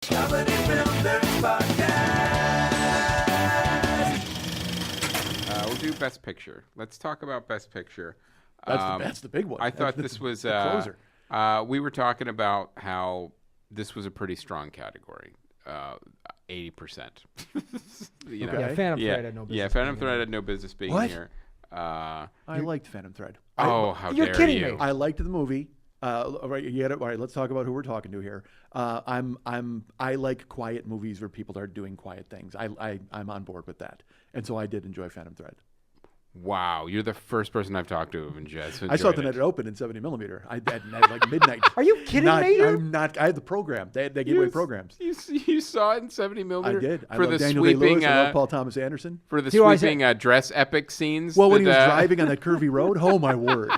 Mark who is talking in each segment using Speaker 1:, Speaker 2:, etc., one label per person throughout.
Speaker 1: Comedy Film Nerds Podcast.
Speaker 2: We'll do Best Picture. Let's talk about Best Picture.
Speaker 3: That's the big one.
Speaker 2: I thought this was
Speaker 3: the closer.
Speaker 2: We were talking about how this was a pretty strong category. 80%. You know?
Speaker 3: Okay.
Speaker 4: Yeah, Phantom Thread had no business.
Speaker 2: Yeah, Phantom Thread had no business being
Speaker 3: What?
Speaker 2: here.
Speaker 3: I liked Phantom Thread.
Speaker 2: How
Speaker 4: You're
Speaker 2: dare
Speaker 4: kidding
Speaker 2: you?
Speaker 4: me.
Speaker 3: I liked the movie. All right, you get it. All right, let's talk about who we're talking to here. I like quiet movies where people are doing quiet things. I'm on board with that, and so I did enjoy Phantom Thread.
Speaker 2: Wow, you're the first person I've talked to who enjoyed
Speaker 3: I saw it the night
Speaker 2: it.
Speaker 3: it opened in 70mm. At like midnight.
Speaker 4: Are you kidding me?
Speaker 3: I'm not. I had the program. They gave away programs.
Speaker 2: You saw it in 70mm?
Speaker 3: I did. I
Speaker 2: For
Speaker 3: love
Speaker 2: the
Speaker 3: Daniel
Speaker 2: sweeping,
Speaker 3: Day-Lewis. I love Paul Thomas Anderson.
Speaker 2: for the
Speaker 4: See why I
Speaker 2: sweeping dress epic scenes.
Speaker 3: Well, when he
Speaker 2: that,
Speaker 3: was driving on that curvy road, oh my word!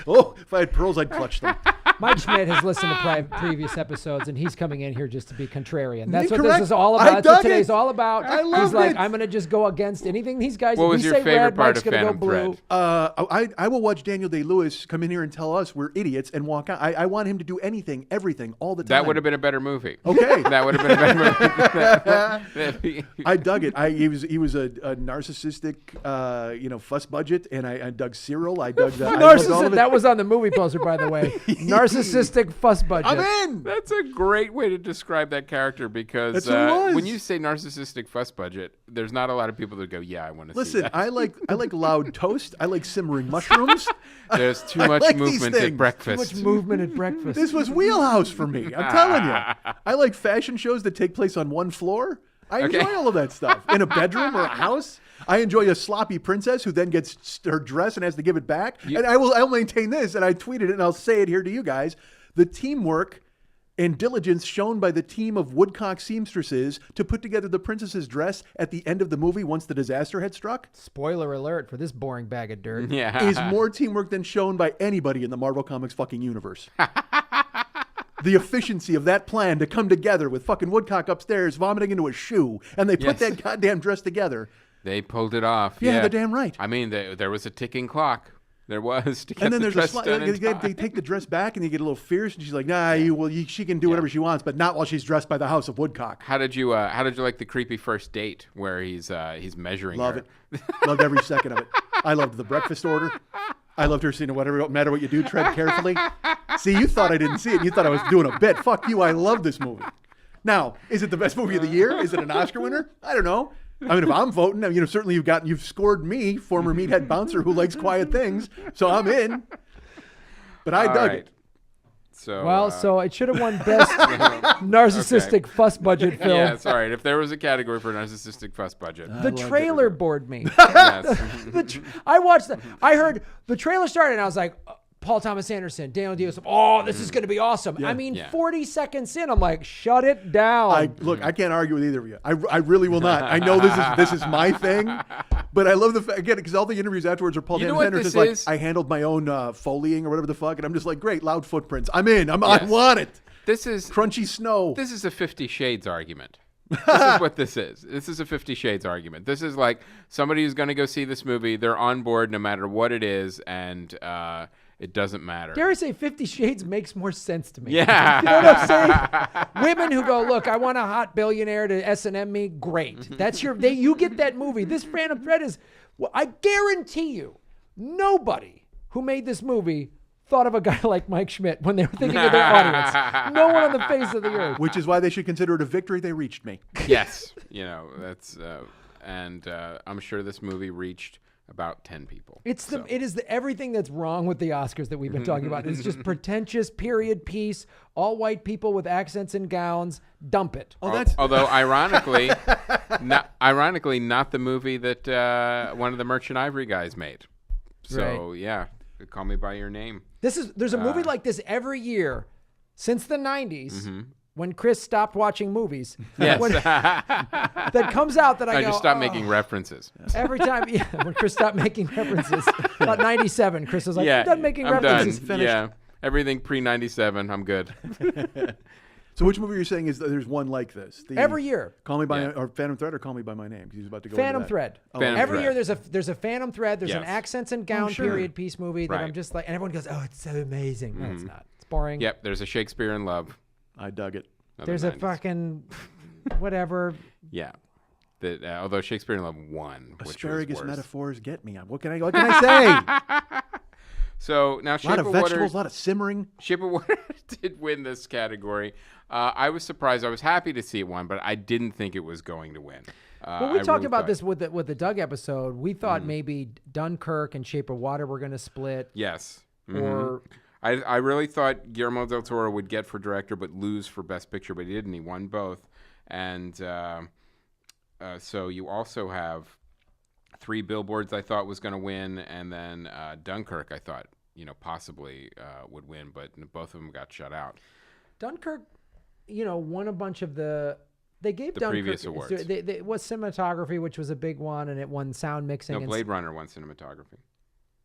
Speaker 3: Oh, if I had pearls, I'd clutch them.
Speaker 4: Mike Schmidt has listened to previous episodes, and he's coming in here just to be contrarian. That's what
Speaker 3: Correct.
Speaker 4: this is all
Speaker 3: I
Speaker 4: about. That's
Speaker 3: dug
Speaker 4: what today's
Speaker 3: it.
Speaker 4: all about.
Speaker 3: I
Speaker 4: He's
Speaker 3: loved
Speaker 4: like,
Speaker 3: it.
Speaker 4: I'm going to just go against anything these guys.
Speaker 2: What
Speaker 4: if
Speaker 2: was
Speaker 4: we
Speaker 2: your
Speaker 4: say
Speaker 2: favorite
Speaker 4: red,
Speaker 2: part
Speaker 4: Mike's
Speaker 2: of
Speaker 4: going to go
Speaker 2: Phantom
Speaker 4: blue.
Speaker 2: Thread?
Speaker 3: I will watch Daniel Day-Lewis come in here and tell us we're idiots and walk out. I want him to do anything, everything, all the time.
Speaker 2: That would have been a better movie.
Speaker 3: Okay.
Speaker 2: That would have been a better movie.
Speaker 3: I dug it. He was a narcissistic, fuss budget, and I dug Cyril. I dug that.
Speaker 4: Narcissistic. That was on the movie poster, by the way. Narcissistic fuss budget.
Speaker 3: I'm in.
Speaker 2: That's a great way to describe that character because
Speaker 3: That's what it was.
Speaker 2: when you say narcissistic fuss budget, there's not a lot of people that go, yeah, I want to see
Speaker 3: Listen,
Speaker 2: that.
Speaker 3: I like loud toast. I like simmering mushrooms.
Speaker 2: There's too
Speaker 3: I
Speaker 2: much
Speaker 3: like these
Speaker 2: movement at
Speaker 3: things.
Speaker 4: Too
Speaker 2: breakfast.
Speaker 4: much movement at breakfast.
Speaker 3: This was wheelhouse for me. I'm telling you. I like fashion shows that take place on one floor. I enjoy all of that stuff. In a bedroom or a house. I enjoy a sloppy princess who then gets her dress and has to give it back. And I'll maintain this, and I tweeted it, and I'll say it here to you guys. The teamwork and diligence shown by the team of woodcock seamstresses to put together the princess's dress at the end of the movie once the disaster had struck
Speaker 4: Spoiler alert for this boring bag of dirt.
Speaker 2: Yeah.
Speaker 3: is more teamwork than shown by anybody in the Marvel Comics fucking universe. The efficiency of that plan to come together with fucking Woodcock upstairs vomiting into a shoe, and they put that goddamn dress together.
Speaker 2: They pulled it off.
Speaker 3: Yeah, they're damn right.
Speaker 2: I mean, there was a ticking clock. There was to get
Speaker 3: And then
Speaker 2: the
Speaker 3: there's
Speaker 2: dress done in
Speaker 3: they
Speaker 2: time.
Speaker 3: take the dress back, and you get a little fierce, and she's like, "Nah, she can do whatever she wants, but not while she's dressed by the House of Woodcock."
Speaker 2: How did you like the creepy first date where he's measuring
Speaker 3: Love
Speaker 2: her?
Speaker 3: it. Loved every second of it. I loved the breakfast order. I loved her saying, "Whatever, don't matter what you do, tread carefully." See, you thought I didn't see it. And you thought I was doing a bit. Fuck you. I love this movie. Now, is it the best movie of the year? Is it an Oscar winner? I don't know. I mean, if I'm voting, certainly you've scored me, former meathead bouncer who likes quiet things, so I'm in. But I dug it.
Speaker 2: So
Speaker 4: Well, so it should have won best narcissistic fuss budget film.
Speaker 2: yeah, it's all right. If there was a category for narcissistic fuss budget,
Speaker 4: The trailer bored me.
Speaker 2: yes.
Speaker 4: I watched that. I heard the trailer started, and I was like, Paul Thomas Anderson, Daniel Day-Lewis. Oh, this is going to be awesome. I mean, 40 seconds in, I'm like, shut it down.
Speaker 3: I can't argue with either of you. I really will not. I know this is my thing, but I love the fact, again, because all the interviews afterwards are Paul
Speaker 2: You know
Speaker 3: Thomas
Speaker 2: what
Speaker 3: Anderson's
Speaker 2: this
Speaker 3: like,
Speaker 2: is?
Speaker 3: I handled my own foleying or whatever the fuck, and I'm just like, great, loud footprints. I'm in. I want it.
Speaker 2: This is
Speaker 3: Crunchy snow.
Speaker 2: This is a 50 Shades argument. This is what this is. This is a 50 Shades argument. This is like somebody who's going to go see this movie. They're on board no matter what it is, and it doesn't matter.
Speaker 4: Dare I say 50 Shades makes more sense to me.
Speaker 2: Yeah.
Speaker 4: You know what I'm saying? Women who go, look, I want a hot billionaire to S&M me. Great. That's you get that movie. This Phantom Thread is, well, I guarantee you, nobody who made this movie thought of a guy like Mike Schmidt when they were thinking of their audience. No one on the face of the earth.
Speaker 3: Which is why they should consider it a victory. They reached me.
Speaker 2: Yes. That's and I'm sure this movie reached about 10 people.
Speaker 4: It is everything that's wrong with the Oscars that we've been talking about. It's just pretentious period piece, all white people with accents and gowns. Dump it.
Speaker 2: Although ironically, not the movie that one of the Merchant Ivory guys made. So
Speaker 4: Right.
Speaker 2: yeah, Call Me by Your Name.
Speaker 4: There's a movie like this every year since the 90s. When Chris stopped watching movies,
Speaker 2: Yes.
Speaker 4: that comes out that I go,
Speaker 2: just stopped making references.
Speaker 4: every time. Yeah, when Chris stopped making references, about 97, Chris was like,
Speaker 2: Yeah,
Speaker 4: "I'm done making
Speaker 2: I'm
Speaker 4: references."
Speaker 2: done. Yeah, everything pre 97, I'm good.
Speaker 3: So which movie are you saying is that there's one like this?
Speaker 4: Every year,
Speaker 3: Call Me by or Phantom Thread or Call Me by My Name? Because he's about to go
Speaker 4: Phantom
Speaker 3: into that.
Speaker 4: Thread.
Speaker 2: Phantom
Speaker 4: Every
Speaker 2: Thread.
Speaker 4: year there's a Phantom Thread. There's an
Speaker 2: Yes.
Speaker 4: accents and gown
Speaker 3: sure.
Speaker 4: period piece movie that I'm
Speaker 2: Right.
Speaker 4: just like, and everyone goes, "Oh, it's so amazing." No, it's not. It's boring.
Speaker 2: Yep, there's a Shakespeare in Love.
Speaker 3: I dug it.
Speaker 4: There's a fucking whatever.
Speaker 2: Yeah. That although Shakespeare in Love won, which
Speaker 3: Asparagus
Speaker 2: was worse.
Speaker 3: metaphors get me. What can I say?
Speaker 2: So now
Speaker 3: A
Speaker 2: Shape
Speaker 3: lot
Speaker 2: of
Speaker 3: of
Speaker 2: Water.
Speaker 3: vegetables, a lot of simmering.
Speaker 2: Shape of Water did win this category. I was surprised. I was happy to see it won, but I didn't think it was going to win.
Speaker 4: Well, we
Speaker 2: I
Speaker 4: talked
Speaker 2: really
Speaker 4: about
Speaker 2: thought-
Speaker 4: this with the Doug episode. We thought maybe Dunkirk and Shape of Water were going to split.
Speaker 2: Yes.
Speaker 4: Or
Speaker 2: I really thought Guillermo del Toro would get for director but lose for Best Picture, but he didn't. He won both. And so you also have Three Billboards I thought was going to win, and then Dunkirk I thought possibly would win, but both of them got shut out.
Speaker 4: Dunkirk, won a bunch of they gave
Speaker 2: The
Speaker 4: Dunkirk
Speaker 2: previous awards.
Speaker 4: It was cinematography, which was a big one, and it won sound mixing.
Speaker 2: No,
Speaker 4: and
Speaker 2: Blade Runner won cinematography.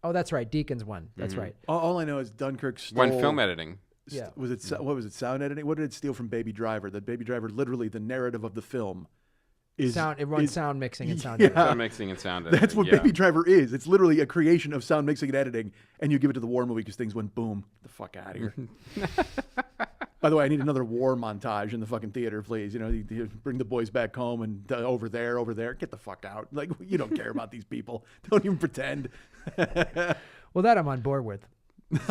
Speaker 4: Oh, that's right. Deacons won. That's right.
Speaker 3: All I know is Dunkirk stole...
Speaker 2: Won film editing.
Speaker 4: Yeah.
Speaker 3: Was it what was it? Sound editing? What did it steal from Baby Driver? That Baby Driver, literally, the narrative of the film is
Speaker 4: It runs sound mixing and sound
Speaker 3: Yeah.
Speaker 4: editing.
Speaker 2: Sound mixing and sound editing.
Speaker 3: That's what
Speaker 2: yeah.
Speaker 3: Baby Driver is. It's literally a creation of sound mixing and editing, and you give it to the war movie because things went boom. Get the fuck out of here. By the way, I need another war montage in the fucking theater, please. You bring the boys back home and over there. Get the fuck out. Like, you don't care about these people. Don't even pretend.
Speaker 4: Well, that I'm on board with.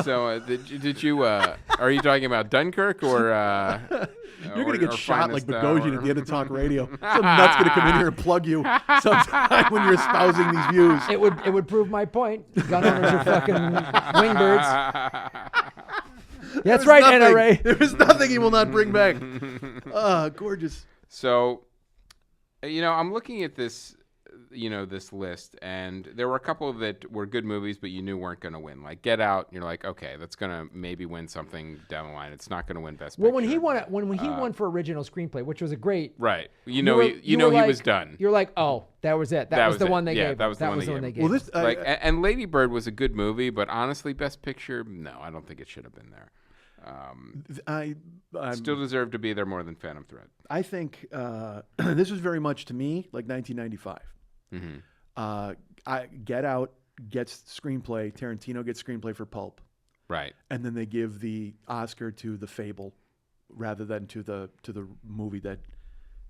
Speaker 2: So did you? Are you talking about Dunkirk or?
Speaker 3: You're gonna get shot like
Speaker 2: Finest
Speaker 3: Bogosian
Speaker 2: Hour?
Speaker 3: at the end of talk radio. Some nut's gonna come in here and plug you sometime when you're espousing these views.
Speaker 4: It would prove my point. Gun owners are fucking wingbirds. That's right, NRA.
Speaker 3: There is nothing he will not bring back. Gorgeous.
Speaker 2: So, I'm looking at this, this list, and there were a couple that were good movies, but you knew weren't going to win. Like Get Out, you're like, okay, that's going to maybe win something down the line. It's not going to win Best Picture.
Speaker 4: Well, when he won for original screenplay, which was a great.
Speaker 2: Right.
Speaker 4: were-
Speaker 2: He
Speaker 4: were
Speaker 2: was
Speaker 4: like-
Speaker 2: done.
Speaker 4: You're like, oh, that was it. That was the
Speaker 2: it.
Speaker 4: one they
Speaker 2: Yeah,
Speaker 4: gave.
Speaker 2: that was the one they
Speaker 4: one
Speaker 2: gave.
Speaker 4: they gave.
Speaker 3: Well, this
Speaker 2: Like, and Lady Bird was a good movie, but honestly, Best Picture, no, I don't think it should have been there.
Speaker 3: I'm
Speaker 2: Still deserved to be there more than Phantom Thread.
Speaker 3: I think this was very much to me like 1995. Get Out gets screenplay. Tarantino gets screenplay for Pulp,
Speaker 2: Right.
Speaker 3: and then they give the Oscar to The Fable rather than to the movie that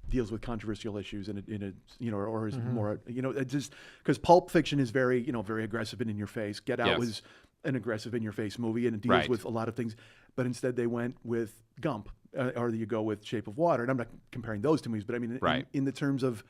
Speaker 3: deals with controversial issues in a or is more it's just because Pulp Fiction is very very aggressive and in your face. Get Out
Speaker 2: Yes.
Speaker 3: was an aggressive in your face movie and it deals
Speaker 2: Right.
Speaker 3: with a lot of things, but instead they went with Gump or you go with Shape of Water, and I'm not comparing those two movies, but I mean
Speaker 2: Right.
Speaker 3: in the terms of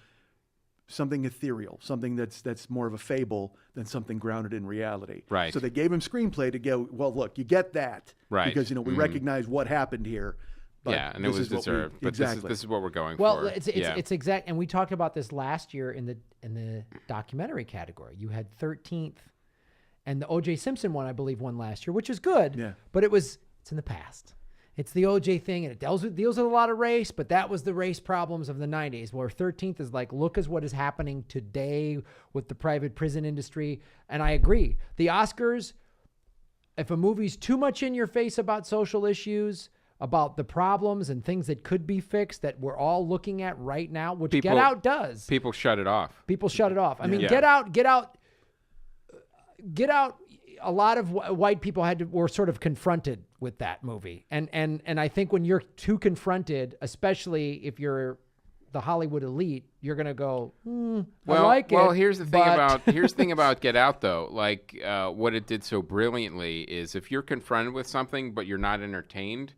Speaker 3: something ethereal, something that's more of a fable than something grounded in reality.
Speaker 2: Right.
Speaker 3: So they gave him screenplay to go, well, look, you get that.
Speaker 2: Right.
Speaker 3: Because, we recognize what happened here. But
Speaker 2: Yeah, and it
Speaker 3: this
Speaker 2: was
Speaker 3: is what we-
Speaker 2: deserved. But
Speaker 3: exactly.
Speaker 2: this is what we're going
Speaker 4: Well,
Speaker 2: for.
Speaker 4: it's
Speaker 2: Yeah.
Speaker 4: exact, and we talked about this last year in the documentary category. You had 13th, and the O.J. Simpson one, I believe, won last year, which is good.
Speaker 3: Yeah.
Speaker 4: But it's in the past. It's the O.J. thing, and it deals with a lot of race, but that was the race problems of the 90s, where 13th is like, look at what is happening today with the private prison industry. And I agree. The Oscars, if a movie's too much in your face about social issues, about the problems and things that could be fixed that we're all looking at right now, which Get Out does.
Speaker 2: People shut it off.
Speaker 4: People shut it off. I mean,
Speaker 2: Yeah.
Speaker 4: Get Out. A lot of white people were sort of confronted with that movie, and I think when you're too confronted, especially if you're the Hollywood elite, you're gonna go, I like it.
Speaker 2: Well, here's the thing
Speaker 4: but-
Speaker 2: about Get Out though. Like what it did so brilliantly is if you're confronted with something but you're not entertained,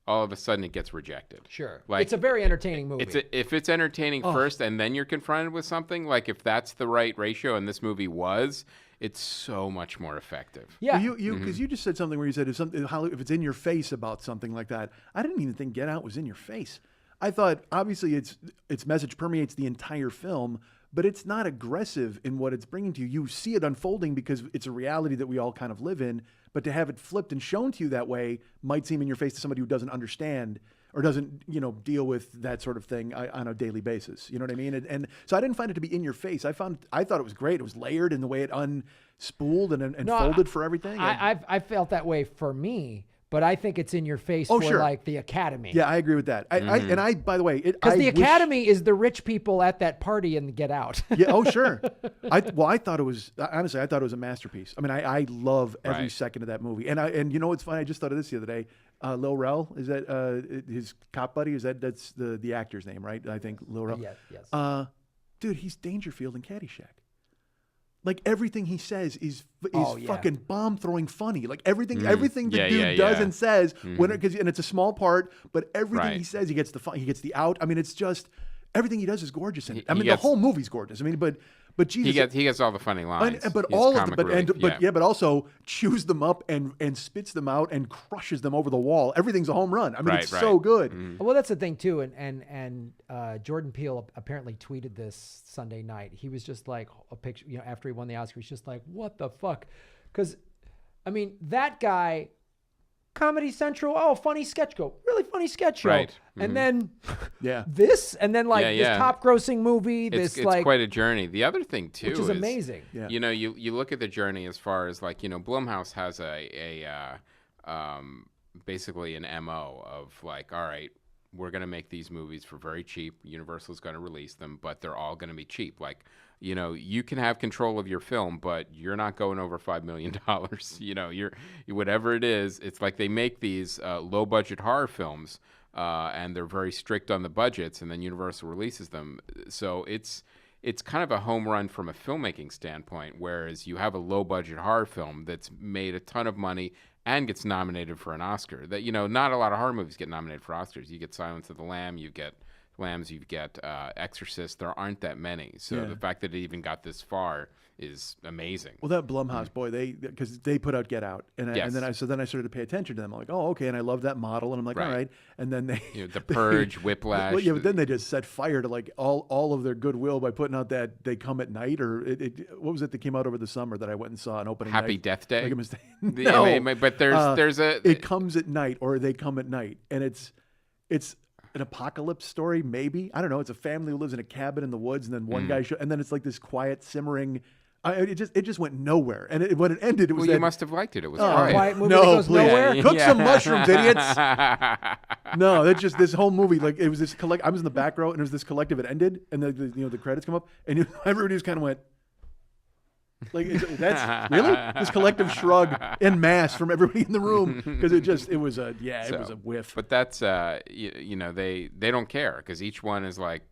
Speaker 2: all of a sudden it gets rejected.
Speaker 4: Sure,
Speaker 2: Like,
Speaker 4: it's a very entertaining movie.
Speaker 2: If it's entertaining first and then you're confronted with something, like if that's the right ratio, and this movie was, it's so much more effective.
Speaker 4: yeah.
Speaker 3: Well, you because you just said something where you said if it's in your face about something like that. I didn't even think Get Out was in your face. I thought obviously its message permeates the entire film, but it's not aggressive in what it's bringing to you. You see it unfolding because it's a reality that we all kind of live in. But to have it flipped and shown to you that way might seem in your face to somebody who doesn't understand or doesn't, deal with that sort of thing on a daily basis. You know what I mean? And so I didn't find it to be in your face. I thought it was great. It was layered in the way it unspooled and folded for everything.
Speaker 4: I felt that way for me, but I think it's in your face for
Speaker 3: sure.
Speaker 4: like the Academy.
Speaker 3: Yeah, I agree with that. I by the way,
Speaker 4: Because the Academy is the rich people at that party and Get Out.
Speaker 3: Yeah. Oh, sure. I thought it was honestly. I thought it was a masterpiece. I mean, I love every second of that movie. And you know what's funny? I just thought of this the other day. Lil Rel, is that his cop buddy? That's the actor's name, right? I think Lil Rel.
Speaker 4: Yes.
Speaker 3: Dude, he's Dangerfield in Caddyshack. Like everything he says is fucking bomb throwing funny. Like everything the dude does and says and it's a small part, but everything he says, he gets the out. I mean, it's just everything he does is gorgeous. And the whole movie's gorgeous. I mean, but Jesus,
Speaker 2: he gets all the funny lines.
Speaker 3: But
Speaker 2: He's
Speaker 3: all of them,
Speaker 2: relief,
Speaker 3: but also chews them up and spits them out and crushes them over the wall. Everything's a home run. I mean, it's so good.
Speaker 4: Well, that's the thing too, and Jordan Peele apparently tweeted this Sunday night. He was just like a picture, after he won the Oscar, he's just like, "What the fuck?" Because, I mean, that guy, Comedy Central, funny sketch show, really funny sketch show,
Speaker 2: right?
Speaker 4: And then, this, and then this top-grossing movie.
Speaker 2: It's quite a journey. The other thing too,
Speaker 4: which is amazing.
Speaker 3: Yeah.
Speaker 2: You look at the journey as far as like Blumhouse has basically an MO of like, all right, we're going to make these movies for very cheap. Universal's going to release them, but they're all going to be cheap. Like, you can have control of your film, but you're not going over $5 million. You're whatever it is. It's like they make these low budget horror films, and they're very strict on the budgets, and then Universal releases them. So it's kind of a home run from a filmmaking standpoint, whereas you have a low budget horror film that's made a ton of money and gets nominated for an Oscar. That not a lot of horror movies get nominated for Oscars. You get Silence of the Lambs, you get Exorcist. There aren't that many. So the fact that it even got this far is amazing.
Speaker 3: Well, that Blumhouse boy, because they put out Get Out, and then I started to pay attention to them. I'm like, oh, okay, and I love that model, and I'm like, all right, and then they
Speaker 2: The Purge, Whiplash.
Speaker 3: Well, but then they just set fire to like all of their goodwill by putting out that They Come at Night, or what was it that came out over the summer that I went and saw an opening
Speaker 2: Happy
Speaker 3: night?
Speaker 2: Death Day.
Speaker 3: Like a mistake.
Speaker 2: No, but there's
Speaker 3: It Comes at Night, or They Come at Night, and it's an apocalypse story, maybe. I don't know. It's a family who lives in a cabin in the woods, and then one guy and then it's like this quiet simmering. It just went nowhere. And when it ended, it was.
Speaker 2: Well, you must have liked it. It was
Speaker 4: quiet movie that goes nowhere.
Speaker 3: Cook some mushrooms, idiots. No, that's just this whole movie. Like it was this I was in the back row, and it was this collective. It ended, and the credits come up, and everybody just kind of went. Like that's really this collective shrug en masse from everybody in the room, because it was a whiff.
Speaker 2: But that's they don't care, because each one is like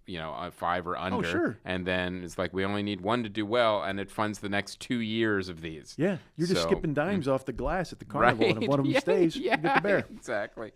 Speaker 2: 5 or under.
Speaker 3: Oh, sure.
Speaker 2: And then it's like we only need one to do well, and it funds the next 2 years of these.
Speaker 3: Yeah, you're just skipping dimes off the glass at the carnival, and if one of them stays, you get the bear.
Speaker 2: Exactly.